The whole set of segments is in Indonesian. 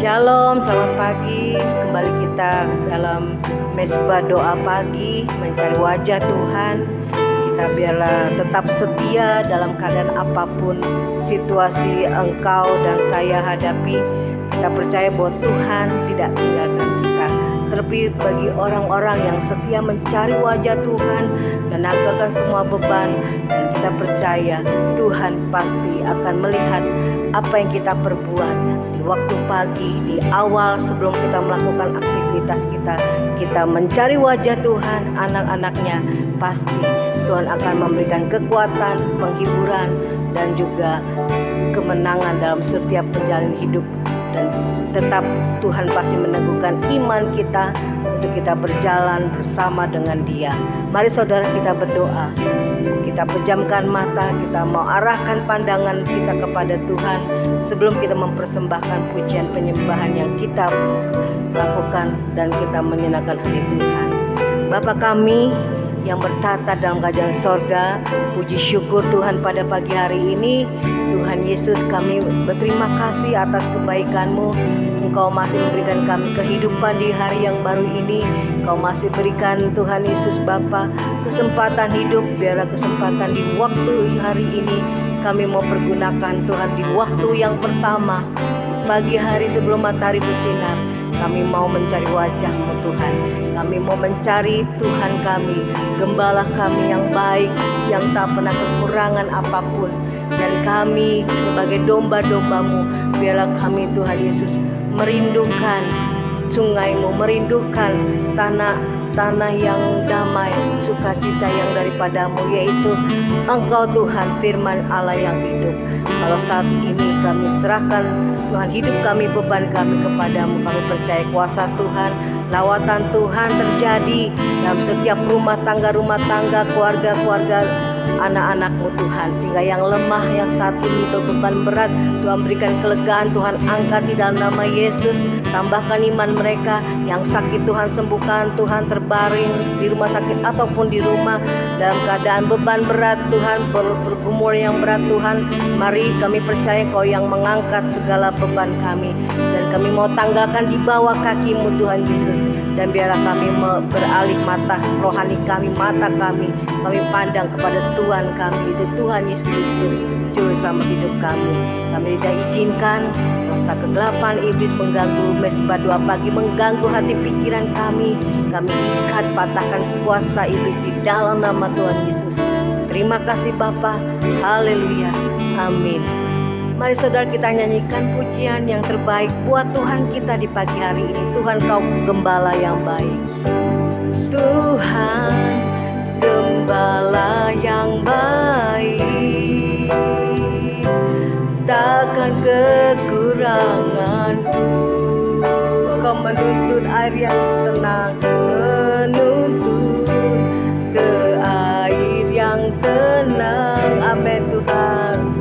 Shalom, selamat pagi. Kembali kita dalam mesbah doa pagi, mencari wajah Tuhan. Kita biarlah tetap setia dalam keadaan apapun situasi engkau dan saya hadapi. Kita percaya bahwa Tuhan tidak tinggalkan kita. Terlebih bagi orang-orang yang setia mencari wajah Tuhan, menanggalkan semua beban, dan kita percaya Tuhan pasti akan melihat apa yang kita perbuat di waktu pagi, di awal sebelum kita melakukan aktivitas kita mencari wajah Tuhan, anak-anaknya, pasti Tuhan akan memberikan kekuatan, penghiburan, dan juga kemenangan dalam setiap perjalanan hidup. Dan tetap Tuhan pasti meneguhkan iman kita untuk kita berjalan bersama dengan Dia. Mari saudara kita berdoa. Kita pejamkan mata, kita mau arahkan pandangan kita kepada Tuhan sebelum kita mempersembahkan pujian penyembahan yang kita lakukan dan kita menyenangkan hati Tuhan. Bapa kami yang bertata dalam kerajaan sorga, puji syukur Tuhan pada pagi hari ini. Tuhan Yesus, kami berterima kasih atas kebaikan-Mu. Engkau masih memberikan kami kehidupan di hari yang baru ini. Engkau masih berikan Tuhan Yesus Bapa kesempatan hidup. Biarlah kesempatan di waktu hari ini kami mau pergunakan Tuhan di waktu yang pertama, pagi hari sebelum matahari bersinar. Kami mau mencari wajah-Mu Tuhan. Kami mau mencari Tuhan kami, gembala kami yang baik, yang tak pernah kekurangan apapun. Dan kami sebagai domba-domba-Mu, biarlah kami Tuhan Yesus merindukan sungai-Mu, merindukan tanah yang damai, sukacita yang daripada-Mu, yaitu Engkau Tuhan, firman Allah yang hidup. Kalau saat ini kami serahkan Tuhan hidup kami, beban kami kepada-Mu. Kami percaya kuasa Tuhan, lawatan Tuhan terjadi dalam setiap rumah tangga, keluarga-keluarga anak-anak-Mu Tuhan. Sehingga yang lemah, yang saat ini berbeban berat, Tuhan berikan kelegaan, Tuhan angkat di dalam nama Yesus. Tambahkan iman mereka. Yang sakit Tuhan sembuhkan, Tuhan terbaring di rumah sakit ataupun di rumah dalam keadaan beban berat Tuhan, bergumul yang berat Tuhan. Mari kami percaya Kau yang mengangkat segala beban kami, dan kami mau tanggalkan di bawah kaki-Mu Tuhan Yesus. Dan biarlah kami beralih mata rohani kami, mata kami pandang kepada Tuhan kami, itu Tuhan Yesus Kristus, Juru Selamat hidup kami. Kami tidak izinkan masa kegelapan iblis mengganggu mesbah doa pagi, mengganggu hati pikiran kami. Kami ikat, patahkan kuasa iblis di dalam nama Tuhan Yesus. Terima kasih Bapa. Haleluya. Amin. Mari saudara kita nyanyikan pujian yang terbaik buat Tuhan kita di pagi hari ini. Tuhan Kau gembala yang baik. Tuhan gembala yang baik, takkan kekuranganku. Kau menuntun air yang tenang, menuntun ke air yang tenang. Amin Tuhan.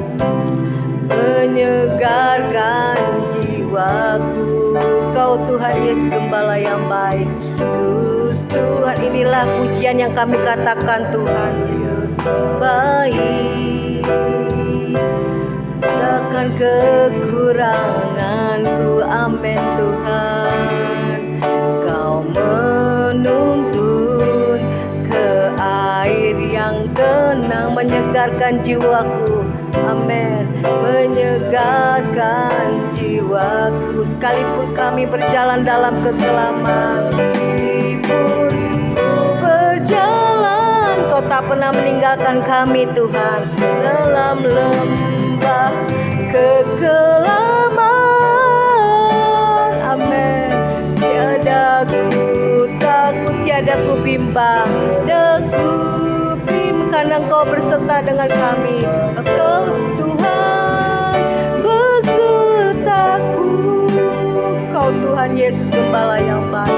Menyegarkan jiwaku. Kau Tuhan Yesus gembala yang baik. Yesus Tuhan, inilah pujian yang kami katakan Tuhan Yesus baik, takkan kekuranganku. Amin Tuhan. Kau menuntun ke air yang tenang, menyegarkan jiwaku. Amin. Menyegarkan jiwaku. Sekalipun kami berjalan dalam kekelaman, sekalipun ku berjalan, Kau tak pernah meninggalkan kami Tuhan. Dalam lembah kekelaman, amin. Tiada ku takut, tiada ku bimbang, karena Engkau berserta dengan kami. Engkau Tuhan besertaku. Kau Tuhan Yesus gembala yang baik.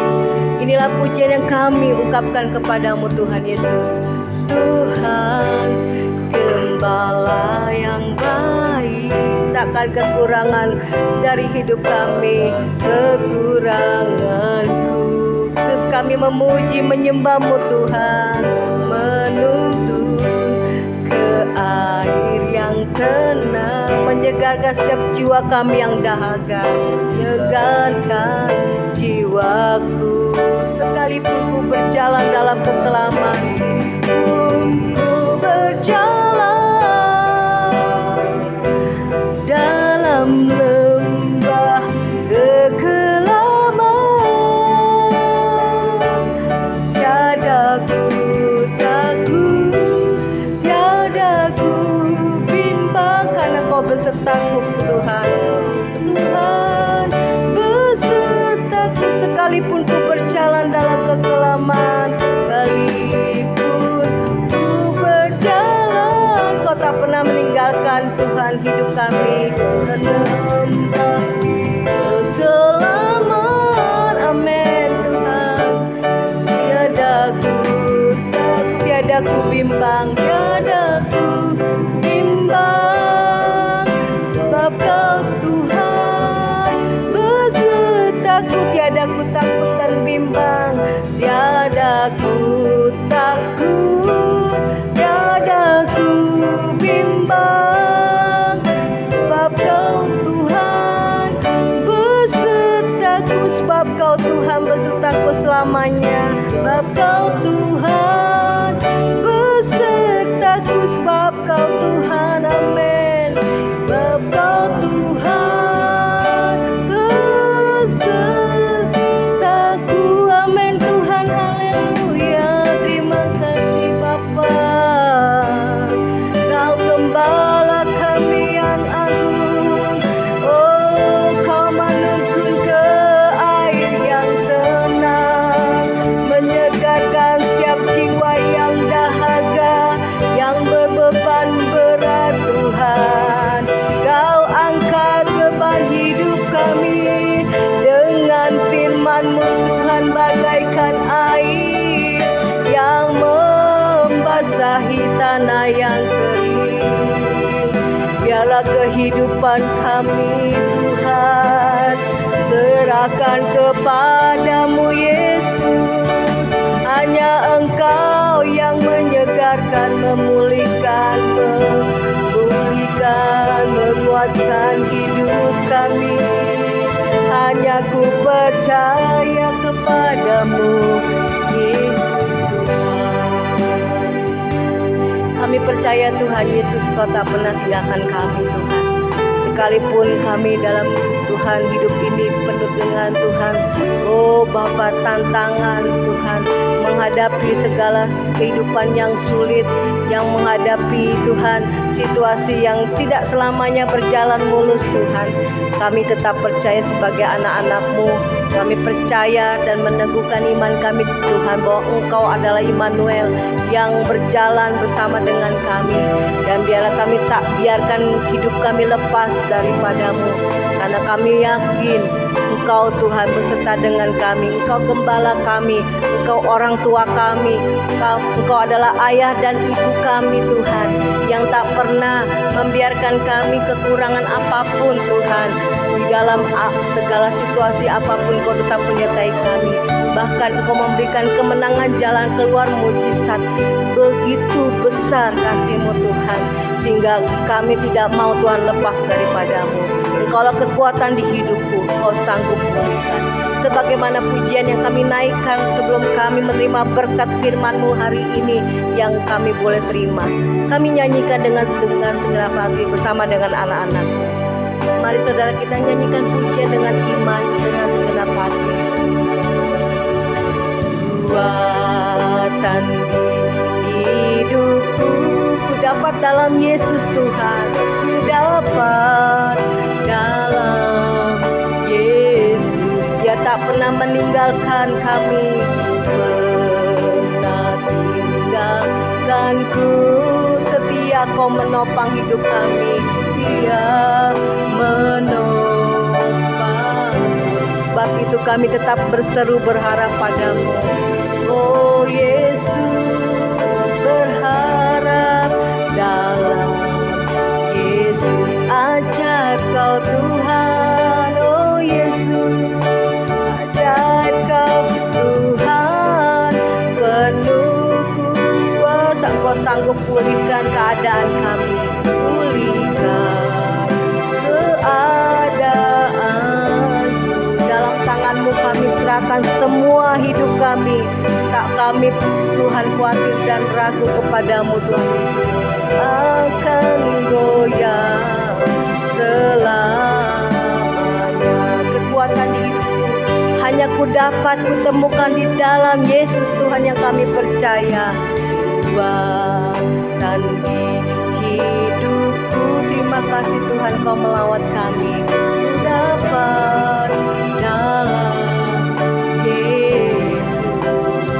Inilah pujian yang kami ungkapkan kepada-Mu Tuhan Yesus. Tuhan gembala yang baik, takkan kekurangan dari hidup kami, kekuranganku. Terus kami memuji menyembah-Mu Tuhan, menuntun ke air yang tenang, menyegarkan setiap jiwa kami yang dahaga. Menyegarkan jiwaku sekalipun ku berjalan dalam kekelaman. Ku berjalan dalam lembah kekelaman, tiada ku takut, tiada ku bimbang, karena Kau besertaku Tuhan. Tuhan besertaku sekalipun ku berjalan dalam kekelaman, sekalipun ku berjalan, Kau tak pernah meninggalkan Tuhan hidup kami. Lembah kekelaman, amin Tuhan. Tiada ku takut, tiada ku bimbang, tiada ku bimbang, sebab Kau Tuhan besertaku. Tiada ku takut dan bimbang, tiada ku takut, tiada ku bimbang, sebab Kau Tuhan besertaku, sebab Kau Tuhan besertaku selamanya, sebab Kau Tuhan besertaku, sebab Kau Tuhan, amin, sebab Kau Tuhan besertaku, amin Tuhan, haleluya. Terima kasih Bapa, Kau gembala kami yang agung. Oh, Kau menuntun ke air yang tenang, menyegarkan setiap jiwa yang dahaga, yang berbeban berat Tuhan. Kau angkat beban hidup kami dengan firman-Mu Tuhan, bagaikan air yang membasahi tanah yang kering. Biarlah kehidupan kami Tuhan serahkan kepadamu Yesus. Hanya Engkau yang menyegarkan, memulihkan, menguatkan hidup kami. Hanya ku percaya kepadamu Yesus Tuhan. Kami percaya Tuhan Yesus, Kau tak pernah tinggalkan kami Tuhan. Sekalipun kami dalam Tuhan hidup ini penuh dengan Tuhan, oh Bapa, tantangan Tuhan, menghadapi segala kehidupan yang sulit, yang menghadapi Tuhan situasi yang tidak selamanya berjalan mulus Tuhan. Kami tetap percaya sebagai anak-anak-Mu. Kami percaya dan meneguhkan iman kami Tuhan, bahwa Engkau adalah Immanuel yang berjalan bersama dengan kami. Dan biarlah kami tak biarkan hidup kami lepas daripada-Mu, karena kami yakin Engkau Tuhan beserta dengan kami. Engkau gembala kami, Engkau orang tua kami, Engkau adalah ayah dan ibu kami Tuhan, yang tak pernah membiarkan kami kekurangan apapun Tuhan. Di dalam segala situasi apapun Engkau tetap menyertai kami. Bahkan Engkau memberikan kemenangan, jalan keluar, mujizat. Begitu besar kasih-Mu Tuhan, sehingga kami tidak mau Tuhan lepas daripada-Mu. Engkaulah kekuatan di hidupku, Engkau sanggup memberikan. Sebagaimana pujian yang kami naikkan sebelum kami menerima berkat firman-Mu hari ini yang kami boleh terima, kami nyanyikan dengan segenap hati bersama dengan anak-anak. Mari saudara kita nyanyikan pujian dengan iman, dengan segenap hati. Kekuatan di hidupku ku dapat dalam Yesus Tuhan, ku dapat dalam Yesus. Dia tak pernah meninggalkan kami, pernah tinggalkanku. Setia Kau menopang hidup kami, Dia menopang. Sebab itu kami tetap berseru berharap pada-Mu. Oh Yesus, berharap dalam Yesus. Ajar Kau Tuhan, oh Yesus, ajar Kau Tuhan, penuh kuasa. Kau sanggup pulihkan keadaan kami, pulih menyerahkan semua hidup kami. Tak kami Tuhan khawatir dan ragu kepadamu Tuhan Yesus. Akan goyang selamanya. Kekuatan di hidupku hanya ku dapat kutemukan di dalam Yesus Tuhan yang kami percaya. Dan di hidupku terima kasih Tuhan Kau melawat kami. Ku dapat dalam Yesus.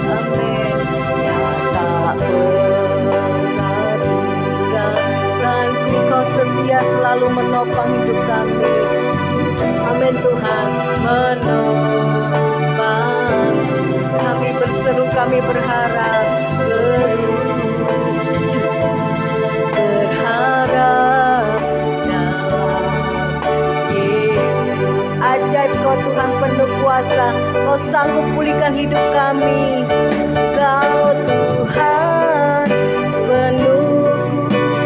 Amin. Ya tak pernah tinggalkan Kau setia selalu menopang hidup kami. Amin Tuhan, menopang kami berseru, kami berharap, berharap dalam Yesus. Ajaib Kau Tuhan penuh kuasa, Kau sanggup pulihkan hidup kami. Kau Tuhan penuh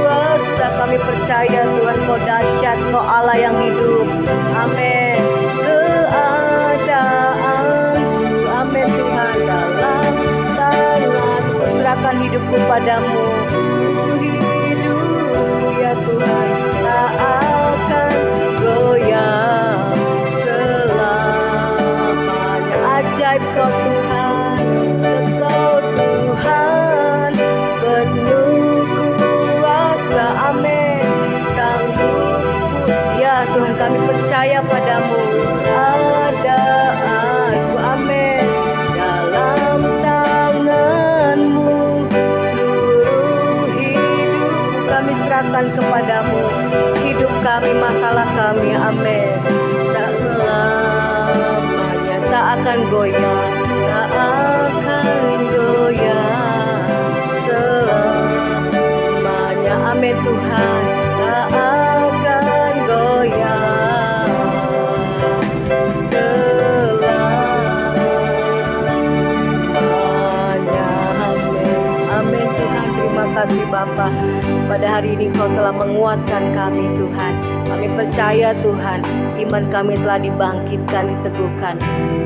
kuasa, kami percaya Tuhan Kau dahsyat, Kau Allah yang hidup. Amin. Keadaanku, amin Tuhan, dalam tangan-Mu serahkan hidupku padamu. Hidupku ya Tuhan tak akan goyang selamanya. Ajaib Kau Tuhan, Kau Tuhan penuh kuasa. Amin. Sanggup ya Tuhan, kami percaya padamu. Keadaanku, amin, dalam tangan-Mu. Seluruh hidupku kami serahkan kepadamu. Hidup kami, masalah kami, amin. Tak lamanya, tak akan goyang, tak akan goyang selamanya. Amin Tuhan, tak akan goyang selamanya. Amin. Amin Tuhan, terima kasih Bapa. Pada hari ini Kau telah menguatkan kami Tuhan. Kami percaya Tuhan, iman kami telah dibangkitkan, diteguhkan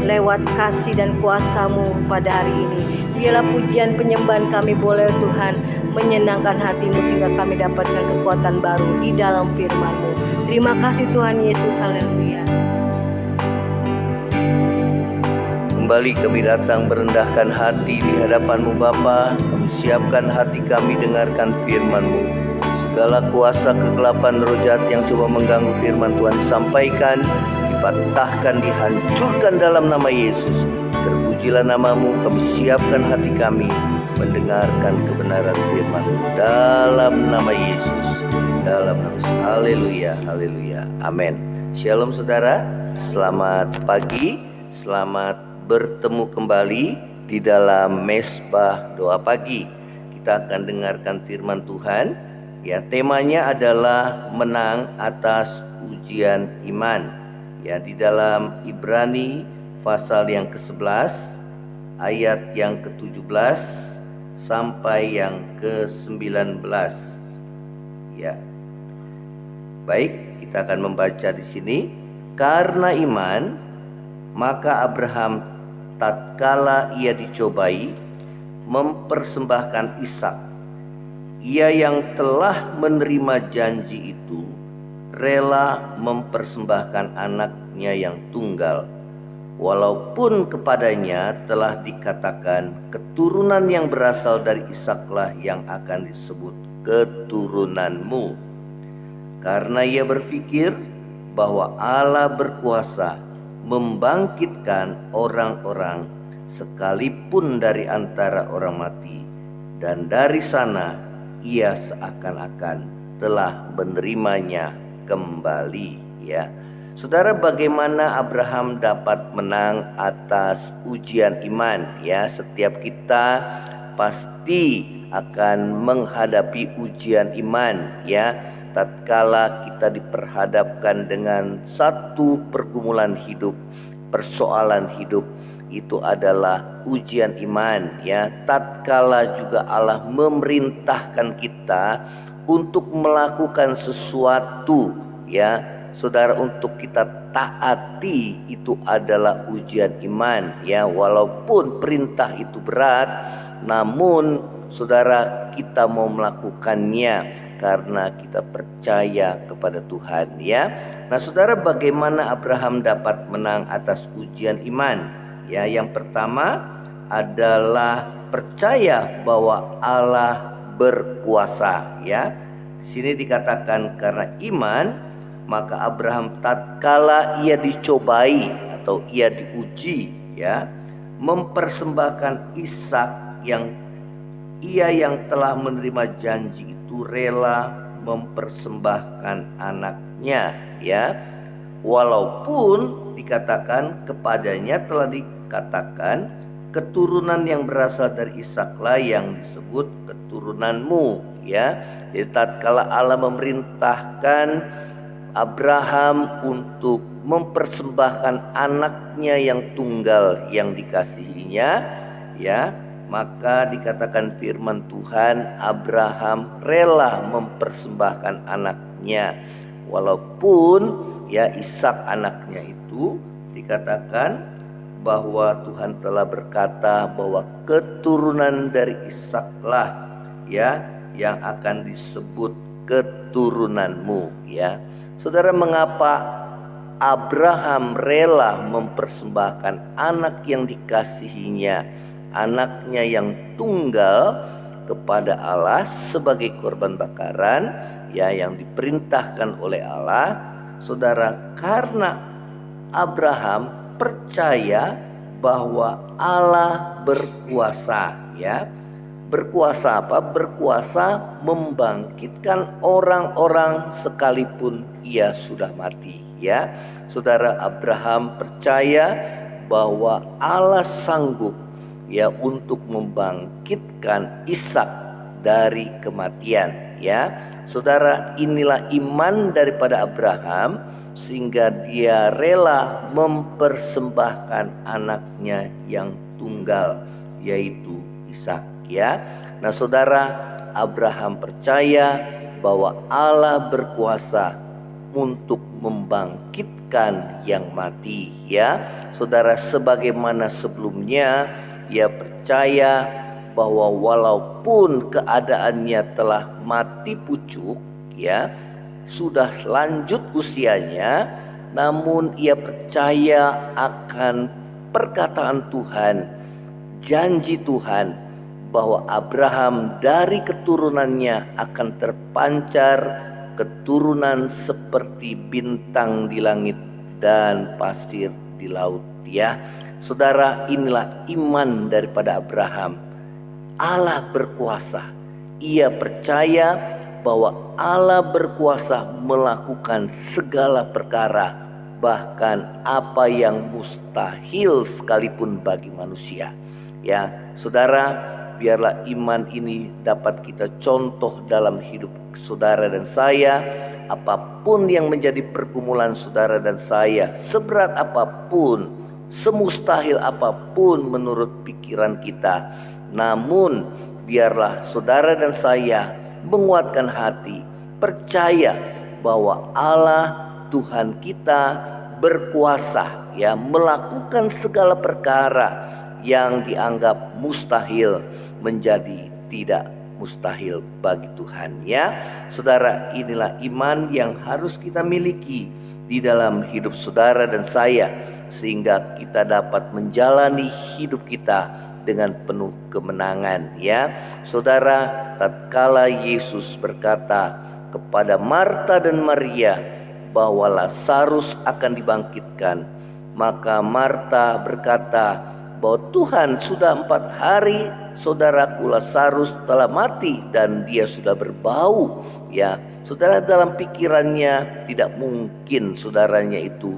lewat kasih dan kuasa-Mu pada hari ini. Biarlah pujian penyembahan kami boleh Tuhan menyenangkan hati-Mu sehingga kami dapatkan kekuatan baru di dalam firman-Mu. Terima kasih Tuhan Yesus, haleluya. Kembali kami datang merendahkan hati di hadapan-Mu Bapa. Kami siapkan hati kami dengarkan firman-Mu. Segala kuasa kegelapan roh jahat yang coba mengganggu firman Tuhan disampaikan, dipatahkan, dihancurkan dalam nama Yesus. Terpujilah nama-Mu. Kami siapkan hati kami mendengarkan kebenaran firman-Mu dalam nama Yesus. Dalam nama Yesus. Haleluya, haleluya. Amin. Shalom saudara. Selamat pagi. Selamat bertemu kembali di dalam Mesbah Doa Pagi. Kita akan dengarkan firman Tuhan. Ya, temanya adalah menang atas ujian iman. Ya, di dalam Ibrani pasal yang ke-11 ayat yang ke-17 sampai yang ke-19. Ya. Baik, kita akan membaca di sini. Karena iman, maka Abraham tatkala ia dicobai mempersembahkan Ishak. Ia yang telah menerima janji itu rela mempersembahkan anaknya yang tunggal, walaupun kepadanya telah dikatakan keturunan yang berasal dari Ishaklah yang akan disebut keturunanmu. Karena ia berpikir bahwa Allah berkuasa membangkitkan orang-orang sekalipun dari antara orang mati, dan dari sana ia seakan-akan telah menerimanya kembali. Ya, saudara, bagaimana Abraham dapat menang atas ujian iman? Ya, setiap kita pasti akan menghadapi ujian iman. Ya, tatkala kita diperhadapkan dengan satu pergumulan hidup, persoalan hidup, itu adalah ujian iman. Ya, tatkala juga Allah memerintahkan kita untuk melakukan sesuatu, ya, saudara, untuk kita taati itu adalah ujian iman, ya. Walaupun perintah itu berat, namun saudara, kita mau melakukannya karena kita percaya kepada Tuhan, ya. Nah, saudara, bagaimana Abraham dapat menang atas ujian iman? Ya, yang pertama adalah percaya bahwa Allah berkuasa, ya. Di sini dikatakan karena iman, maka Abraham tatkala ia dicobai atau ia diuji, ya, mempersembahkan Ishak yang telah menerima janji itu rela mempersembahkan anaknya, ya. Walaupun dikatakan kepadanya telah dikatakan keturunan yang berasal dari Ishaklah yang disebut keturunanmu, ya. Jadi tatkala Allah memerintahkan Abraham untuk mempersembahkan anaknya yang tunggal yang dikasihinya, ya, maka dikatakan firman Tuhan, Abraham rela mempersembahkan anaknya. Walaupun, ya, Ishak anaknya itu dikatakan bahwa Tuhan telah berkata bahwa keturunan dari Ishaklah, ya, yang akan disebut keturunanmu, ya. Saudara, mengapa Abraham rela mempersembahkan anak yang dikasihinya, anaknya yang tunggal, kepada Allah sebagai korban bakaran, ya, yang diperintahkan oleh Allah? Saudara, karena Abraham percaya bahwa Allah berkuasa, ya. Berkuasa apa? Berkuasa membangkitkan orang-orang sekalipun ia sudah mati, ya. Saudara, Abraham percaya bahwa Allah sanggup, ya, untuk membangkitkan Ishak dari kematian, ya. Saudara, inilah iman daripada Abraham sehingga dia rela mempersembahkan anaknya yang tunggal, yaitu Ishak, ya. Nah, saudara, Abraham percaya bahwa Allah berkuasa untuk membangkitkan yang mati, ya. Saudara, sebagaimana sebelumnya ia percaya bahwa walaupun keadaannya telah mati pucuk, ya, sudah lanjut usianya, namun ia percaya akan perkataan Tuhan, janji Tuhan, bahwa Abraham dari keturunannya akan terpancar keturunan seperti bintang di langit dan pasir di laut, ya. Saudara, inilah iman daripada Abraham. Allah berkuasa. Ia percaya bahwa Allah berkuasa melakukan segala perkara, bahkan apa yang mustahil sekalipun bagi manusia, ya. Saudara, biarlah iman ini dapat kita contoh dalam hidup saudara dan saya. Apapun yang menjadi pergumulan saudara dan saya, seberat apapun, semustahil apapun menurut pikiran kita, namun biarlah saudara dan saya menguatkan hati, percaya bahwa Allah Tuhan kita berkuasa, ya, melakukan segala perkara yang dianggap mustahil menjadi tidak mustahil bagi Tuhan, ya. Saudara, inilah iman yang harus kita miliki di dalam hidup saudara dan saya, sehingga kita dapat menjalani hidup kita dengan penuh kemenangan, ya. Saudara, tatkala Yesus berkata kepada Marta dan Maria bahwa Lazarus akan dibangkitkan, maka Marta berkata bahwa Tuhan, sudah 4 hari saudaraku Lazarus telah mati dan dia sudah berbau, ya. Saudara, dalam pikirannya tidak mungkin saudaranya itu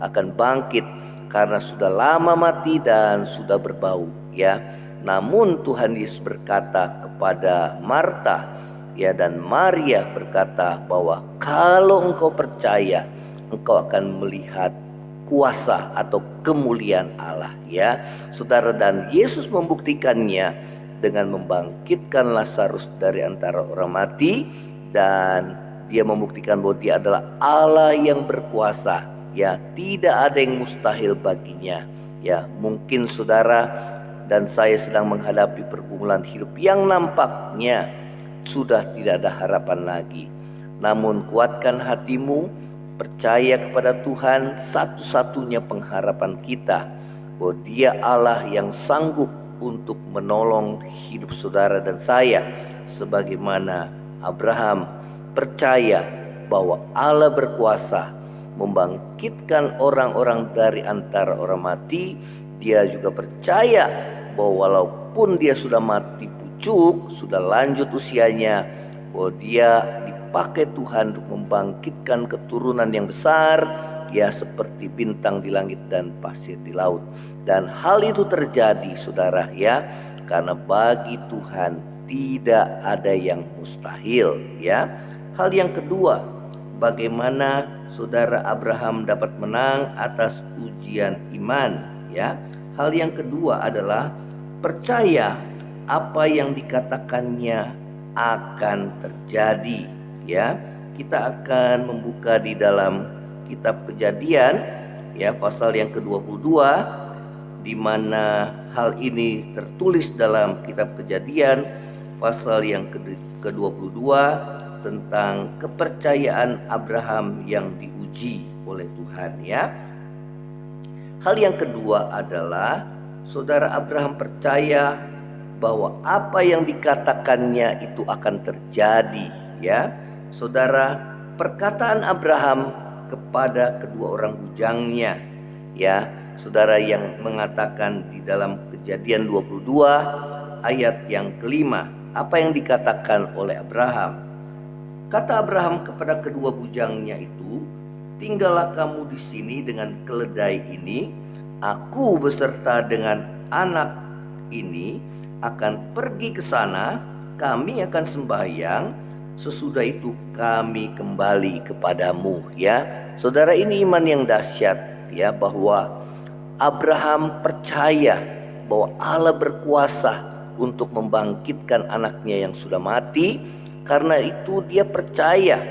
akan bangkit karena sudah lama mati dan sudah berbau, ya. Namun Tuhan Yesus berkata kepada Marta, ya, dan Maria berkata bahwa kalau engkau percaya, engkau akan melihat kuasa atau kemuliaan Allah, ya. Saudara, dan Yesus membuktikannya dengan membangkitkan Lazarus dari antara orang mati, dan dia membuktikan bahwa dia adalah Allah yang berkuasa. Ya, tidak ada yang mustahil baginya. Ya, mungkin saudara dan saya sedang menghadapi pergumulan hidup yang nampaknya sudah tidak ada harapan lagi. Namun kuatkan hatimu, percaya kepada Tuhan, satu-satunya pengharapan kita, bahwa Dia Allah yang sanggup untuk menolong hidup saudara dan saya, sebagaimana Abraham percaya bahwa Allah berkuasa membangkitkan orang-orang dari antara orang mati. Dia juga percaya bahwa walaupun dia sudah mati pucuk, sudah lanjut usianya, bahwa dia dipakai Tuhan untuk membangkitkan keturunan yang besar, ya, seperti bintang di langit dan pasir di laut. Dan hal itu terjadi, saudara, ya, karena bagi Tuhan tidak ada yang mustahil, ya. Hal yang kedua, bagaimana saudara Abraham dapat menang atas ujian iman, ya. Hal yang kedua adalah percaya apa yang dikatakannya akan terjadi, ya. Kita akan membuka di dalam kitab Kejadian, ya, pasal yang ke-22, di mana hal ini tertulis dalam kitab Kejadian pasal yang ke-22 tentang kepercayaan Abraham yang diuji oleh Tuhan, ya. Hal yang kedua adalah saudara Abraham percaya bahwa apa yang dikatakannya itu akan terjadi, ya. Saudara, perkataan Abraham kepada kedua orang bujangnya, ya, saudara, yang mengatakan di dalam Kejadian 22 ayat yang kelima, apa yang dikatakan oleh Abraham? Kata Abraham kepada kedua bujangnya itu, tinggallah kamu di sini dengan keledai ini, aku beserta dengan anak ini akan pergi ke sana, kami akan sembahyang, sesudah itu kami kembali kepadamu, ya. Saudara, ini iman yang dahsyat, ya, bahwa Abraham percaya bahwa Allah berkuasa untuk membangkitkan anaknya yang sudah mati. Karena itu dia percaya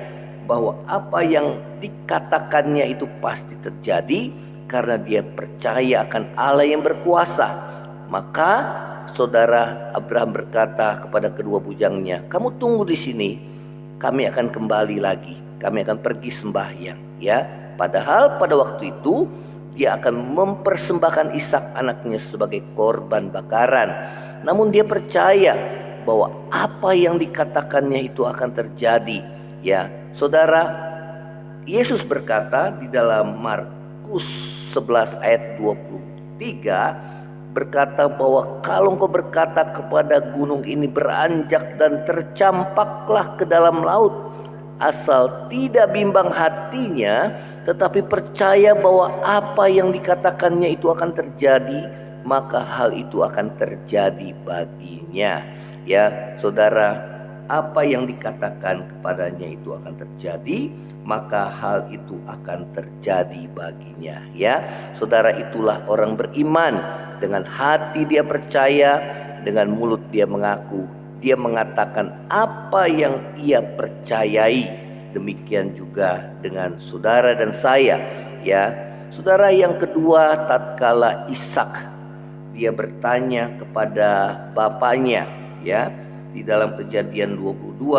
bahwa apa yang dikatakannya itu pasti terjadi, karena dia percaya akan Allah yang berkuasa. Maka saudara Abraham berkata kepada kedua bujangnya, kamu tunggu di sini, kami akan kembali lagi, kami akan pergi sembahyang, ya. Padahal pada waktu itu dia akan mempersembahkan Ishak anaknya sebagai korban bakaran. Namun dia percaya bahwa apa yang dikatakannya itu akan terjadi, ya. Saudara, Yesus berkata di dalam Markus 11 ayat 23, berkata bahwa kalau engkau berkata kepada gunung ini beranjak dan tercampaklah ke dalam laut, asal tidak bimbang hatinya, tetapi percaya bahwa apa yang dikatakannya itu akan terjadi, maka hal itu akan terjadi baginya. Ya, saudara, apa yang dikatakan kepadanya itu akan terjadi, maka hal itu akan terjadi baginya, ya. Saudara, itulah orang beriman. Dengan hati dia percaya, dengan mulut dia mengaku, dia mengatakan apa yang ia percayai. Demikian juga dengan saudara dan saya, ya. Saudara, yang kedua, tatkala Ishak dia bertanya kepada bapaknya, ya, di dalam Kejadian 22,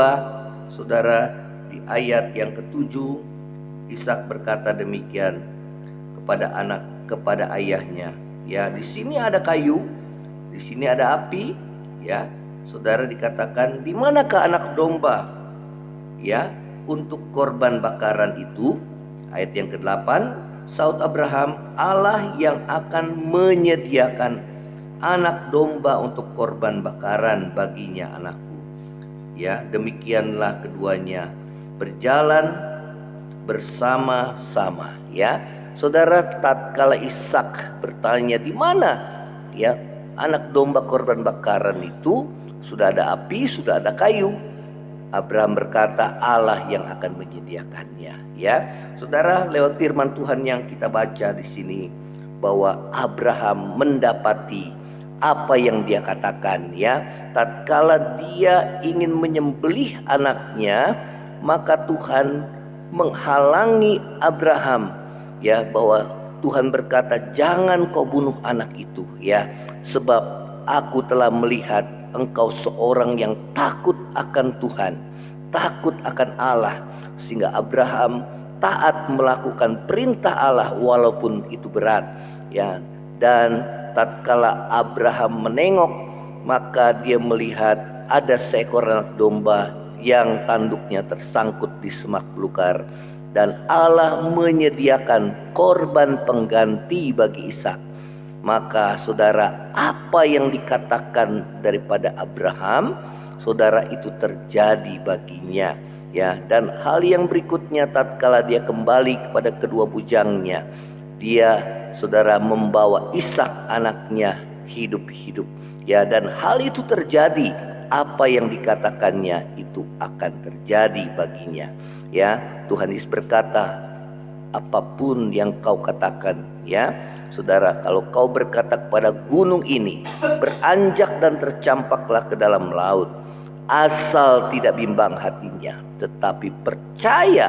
saudara, di ayat yang ke-7, Ishak berkata demikian kepada ayahnya, ya, di sini ada kayu, di sini ada api, ya. Saudara, dikatakan, di manakah anak domba, ya, untuk korban bakaran itu? Ayat yang ke-8, saud Abraham, Allah yang akan menyediakan anak domba untuk korban bakaran baginya, anakku. Ya, demikianlah keduanya berjalan bersama-sama, ya. Saudara, tatkala Ishak bertanya di mana, ya, anak domba korban bakaran itu, sudah ada api, sudah ada kayu. Abraham berkata, Allah yang akan menyediakannya, ya. Saudara, lewat firman Tuhan yang kita baca di sini, bahwa Abraham mendapati apa yang dia katakan, ya. Tatkala dia ingin menyembelih anaknya, maka Tuhan menghalangi Abraham, ya, bahwa Tuhan berkata, jangan kau bunuh anak itu, ya, sebab aku telah melihat engkau seorang yang takut akan Tuhan, takut akan Allah, sehingga Abraham taat melakukan perintah Allah walaupun itu berat, ya. Dan tatkala Abraham menengok, maka dia melihat ada seekor anak domba yang tanduknya tersangkut di semak belukar, dan Allah menyediakan korban pengganti bagi Ishak. Maka saudara, apa yang dikatakan daripada Abraham, saudara, itu terjadi baginya, ya. Dan hal yang berikutnya, tatkala dia kembali kepada kedua bujangnya, dia, saudara, membawa Ishak anaknya hidup-hidup, ya. Dan hal itu terjadi, apa yang dikatakannya itu akan terjadi baginya, ya. Tuhan Yesus berkata, apapun yang kau katakan, ya, saudara, kalau kau berkata kepada gunung ini, beranjak dan tercampaklah ke dalam laut, asal tidak bimbang hatinya, tetapi percaya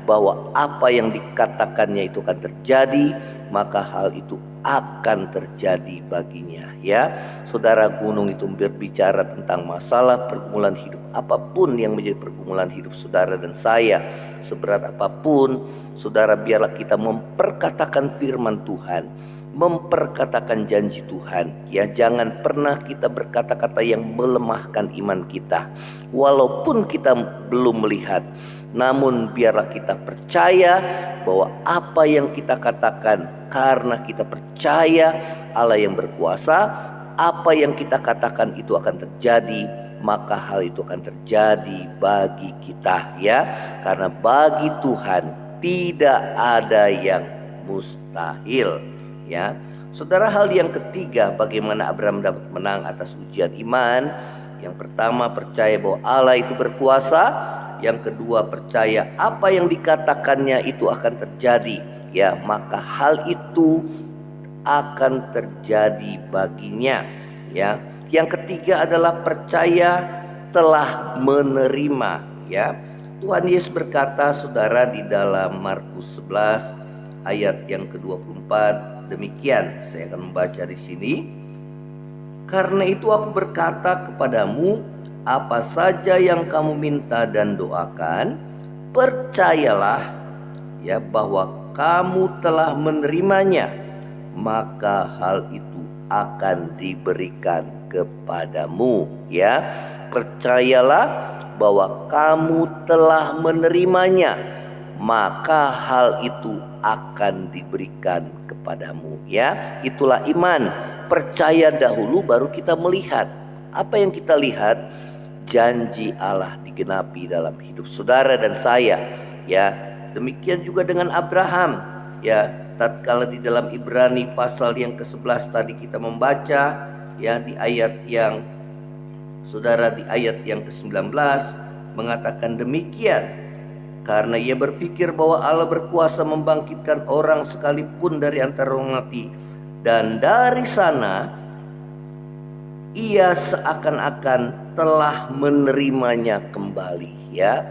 bahwa apa yang dikatakannya itu akan terjadi, maka hal itu akan terjadi baginya, ya. Saudara, gunung itu berbicara tentang masalah pergumulan hidup apapun yang menjadi pergumulan hidup saudara dan saya, seberat apapun, saudara, biarlah kita memperkatakan firman Tuhan, memperkatakan janji Tuhan, ya. Jangan pernah kita berkata-kata yang melemahkan iman kita, walaupun kita belum melihat. Namun biarlah kita percaya bahwa apa yang kita katakan, karena kita percaya Allah yang berkuasa, apa yang kita katakan itu akan terjadi, maka hal itu akan terjadi bagi kita, ya. Karena bagi Tuhan tidak ada yang mustahil, ya. Saudara, hal yang ketiga, bagaimana Abraham dapat menang atas ujian iman. Yang pertama, percaya bahwa Allah itu berkuasa. Yang kedua, percaya apa yang dikatakannya itu akan terjadi, ya, maka hal itu akan terjadi baginya, ya. Yang ketiga adalah percaya telah menerima, ya. Tuhan Yesus berkata, saudara, di dalam Markus 11 ayat yang ke-24, demikian, saya akan membaca di sini. Karena itu aku berkata kepadamu, apa saja yang kamu minta dan doakan, percayalah, ya, bahwa kamu telah menerimanya, maka hal itu akan diberikan kepadamu, ya. Percayalah bahwa kamu telah menerimanya, maka hal itu akan diberikan kepadamu, ya. Itulah iman. Percaya dahulu baru kita melihat. Apa yang kita lihat? Janji Allah digenapi dalam hidup saudara dan saya, ya. Demikian juga dengan Abraham, ya. Tatkala di dalam Ibrani pasal yang ke-11 tadi kita membaca, ya, di ayat yang, saudara, di ayat yang ke-19 mengatakan demikian, karena ia berpikir bahwa Allah berkuasa membangkitkan orang sekalipun dari antara orang mati, dan dari sana ia seakan-akan telah menerimanya kembali, ya.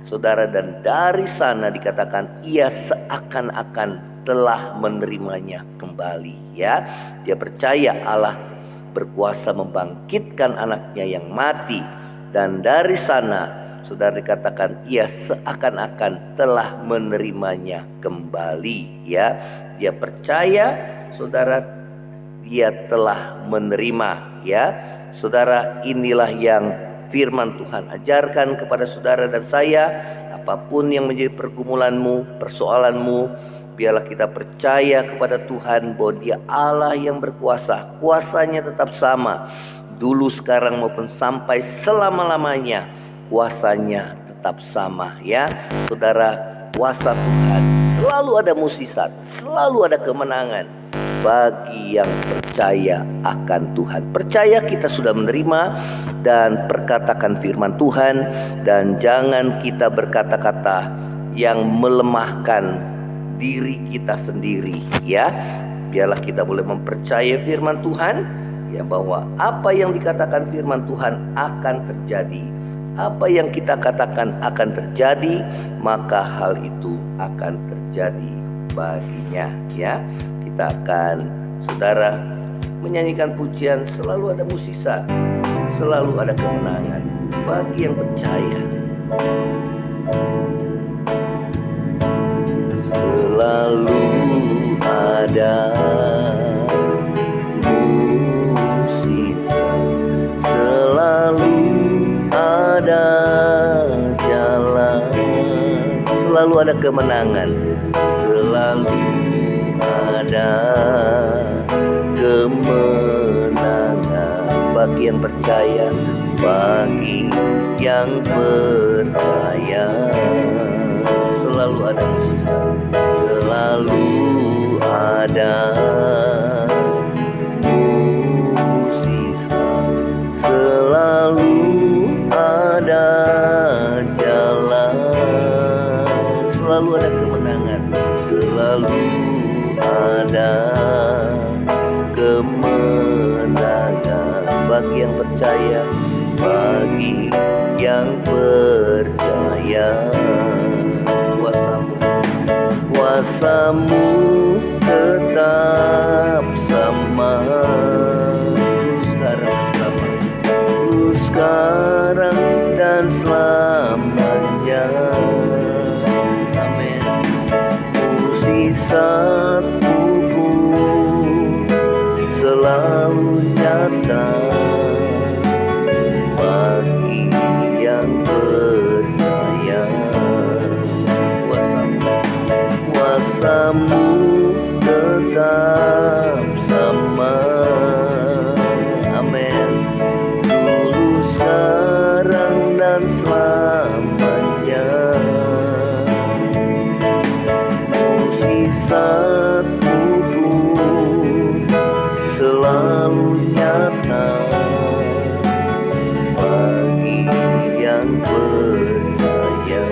Saudara, dan dari sana dikatakan ia seakan-akan telah menerimanya kembali, ya. Dia percaya Allah berkuasa membangkitkan anaknya yang mati, dan dari sana, saudara, dikatakan ia seakan-akan telah menerimanya kembali, ya. Dia percaya, saudara, dia telah menerima, ya. Saudara, inilah yang firman Tuhan ajarkan kepada saudara dan saya. Apapun yang menjadi pergumulanmu, persoalanmu, biarlah kita percaya kepada Tuhan bahwa Dia Allah yang berkuasa. Kuasanya tetap sama, dulu, sekarang maupun sampai selama-lamanya. Kuasanya tetap sama, ya. Saudara, kuasa Tuhan selalu ada mukjizat, selalu ada kemenangan bagi yang percaya akan Tuhan. Percaya kita sudah menerima dan perkatakan firman Tuhan, dan jangan kita berkata-kata yang melemahkan diri kita sendiri, ya. Biarlah kita boleh mempercayai firman Tuhan, ya, bahwa apa yang dikatakan firman Tuhan akan terjadi, Apa yang kita katakan akan terjadi, maka hal itu akan terjadi baginya. Ya, kita akan, saudara, menyanyikan pujian "Selalu Ada Mukjizat, Selalu Ada Kemenangan" bagi yang percaya. Selalu ada mukjizat, selalu ada jalan, selalu ada kemenangan, selalu ada kemenangan bagi yang percaya, bagi yang percaya. Selalu ada mukjizat, selalu ada mukjizat, selalu ada jalan, selalu ada kemenangan, selalu ada kemenangan bagi yang percaya, bagi yang percaya. Kuasamu tetap sama, sekarang dan selamanya. Amin. Mukjizat-Mu pun selalu nyata bagi yang percaya. Kuasamu tetap sama, amin, dulu, sekarang, dan selamanya. Mukjizat-Mu pun selalu nyata bagi yang percaya,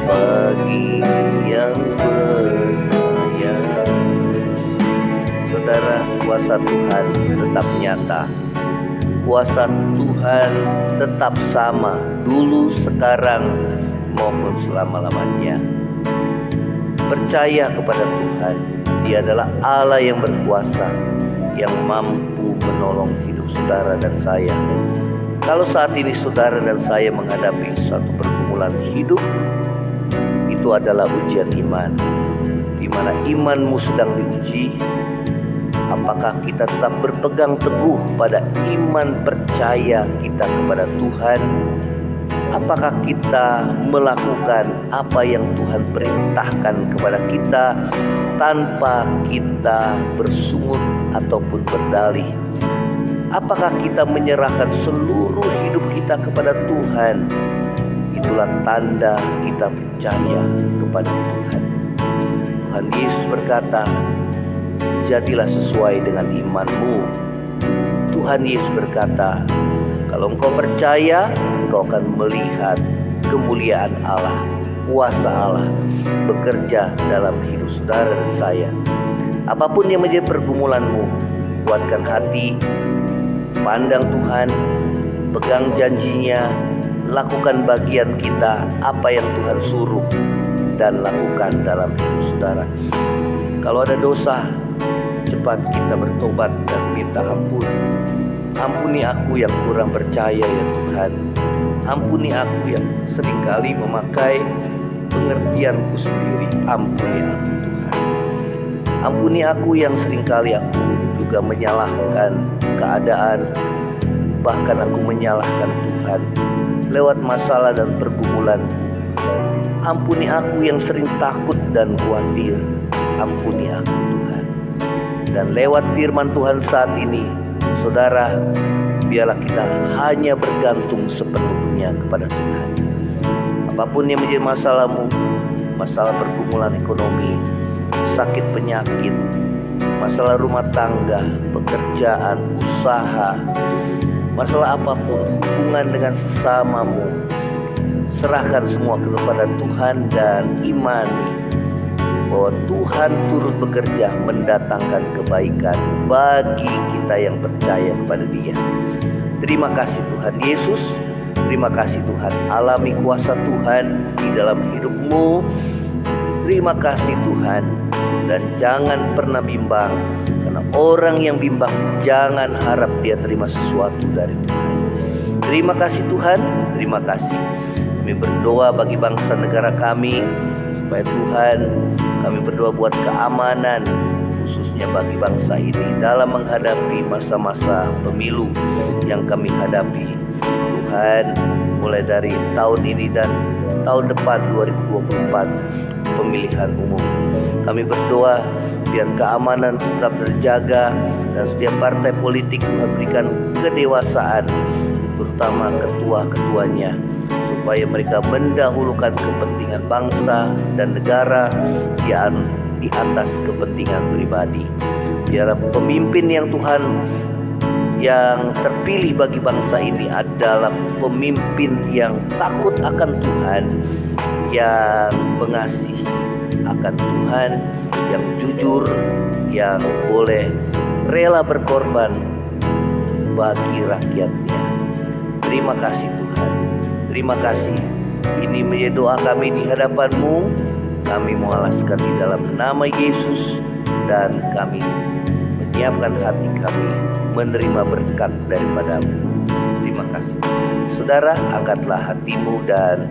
bagi yang percaya. Saudara, kuasa Tuhan tetap nyata. Kuasa Tuhan tetap sama, dulu, sekarang, maupun selama-lamanya. Percaya kepada Tuhan. Dia adalah Allah yang berkuasa, yang mampu menolong hidup saudara dan saya. Kalau saat ini saudara dan saya menghadapi suatu pergumulan hidup, itu adalah ujian iman, di mana imanmu sedang diuji. Apakah kita tetap berpegang teguh pada iman percaya kita kepada Tuhan? Apakah kita melakukan apa yang Tuhan perintahkan kepada kita tanpa kita bersungut ataupun berdalih? Apakah kita menyerahkan seluruh hidup kita kepada Tuhan? Itulah tanda kita percaya kepada Tuhan. Tuhan Yesus berkata, jadilah sesuai dengan imanmu. Tuhan Yesus berkata, kalau engkau percaya, engkau akan melihat kemuliaan Allah, kuasa Allah bekerja dalam hidup saudara dan saya. Apapun yang menjadi pergumulanmu, kuatkan hati, pandang Tuhan, pegang janjinya, lakukan bagian kita apa yang Tuhan suruh, dan lakukan dalam hidup saudara. Kalau ada dosa, cepat kita bertobat dan minta ampun. Ampuni aku yang kurang percaya ya Tuhan. Ampuni aku yang seringkali memakai pengertianku sendiri. Ampuni aku Tuhan. Ampuni aku yang seringkali aku juga menyalahkan keadaan. Bahkan aku menyalahkan Tuhan lewat masalah dan pergumulanku. Ampuni aku yang sering takut dan khawatir. Ampuni aku Tuhan. Dan lewat firman Tuhan saat ini, saudara, biarlah kita hanya bergantung sepenuhnya kepada Tuhan. Apapun yang menjadi masalahmu, masalah pergumulan ekonomi, sakit penyakit, masalah rumah tangga, pekerjaan, usaha, masalah apapun, hubungan dengan sesamamu, serahkan semua kepada Tuhan dan imani bahwa Tuhan turut bekerja mendatangkan kebaikan bagi kita yang percaya kepada Dia. Terima kasih Tuhan Yesus. Terima kasih Tuhan, alami kuasa Tuhan di dalam hidupmu. Terima kasih Tuhan, dan jangan pernah bimbang, karena orang yang bimbang jangan harap dia terima sesuatu dari Tuhan. Terima kasih Tuhan, terima kasih. Kami berdoa bagi bangsa negara kami, supaya Tuhan, kami berdoa buat keamanan, khususnya bagi bangsa ini dalam menghadapi masa-masa pemilu yang kami hadapi. Tuhan, mulai dari tahun ini dan tahun depan 2024 pemilihan umum, kami berdoa biar keamanan tetap terjaga dan setiap partai politik Tuhan berikan kedewasaan, terutama ketua-ketuanya, supaya mereka mendahulukan kepentingan bangsa dan negara di atas kepentingan pribadi. Biar pemimpin yang Tuhan yang terpilih bagi bangsa ini adalah pemimpin yang takut akan Tuhan, yang mengasihi akan Tuhan, yang jujur, yang boleh rela berkorban bagi rakyatnya. Terima kasih Tuhan, terima kasih. Ini menjadi doa kami di hadapan-Mu. Kami mengalaskan di dalam nama Yesus, dan kami menyiapkan hati kami menerima berkat daripada-Mu. Terima kasih. Saudara, angkatlah hatimu dan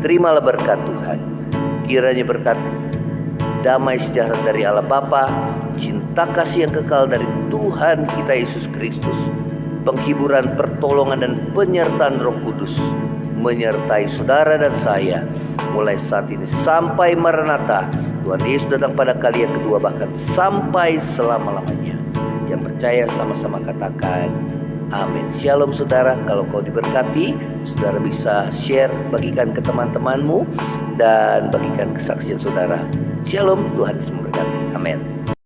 terimalah berkat Tuhan. Kiranya berkat damai sejahtera dari Allah Bapa, cinta kasih yang kekal dari Tuhan kita Yesus Kristus, penghiburan, pertolongan, dan penyertaan Roh Kudus menyertai saudara dan saya mulai saat ini sampai Maranatha. Tuhan Yesus datang pada kali yang kedua, bahkan sampai selama-lamanya. Yang percaya sama-sama katakan amin. Shalom saudara. Kalau kau diberkati, saudara bisa share, bagikan ke teman-temanmu, dan bagikan kesaksian saudara. Shalom, Tuhan Yesus memberkati. Amin.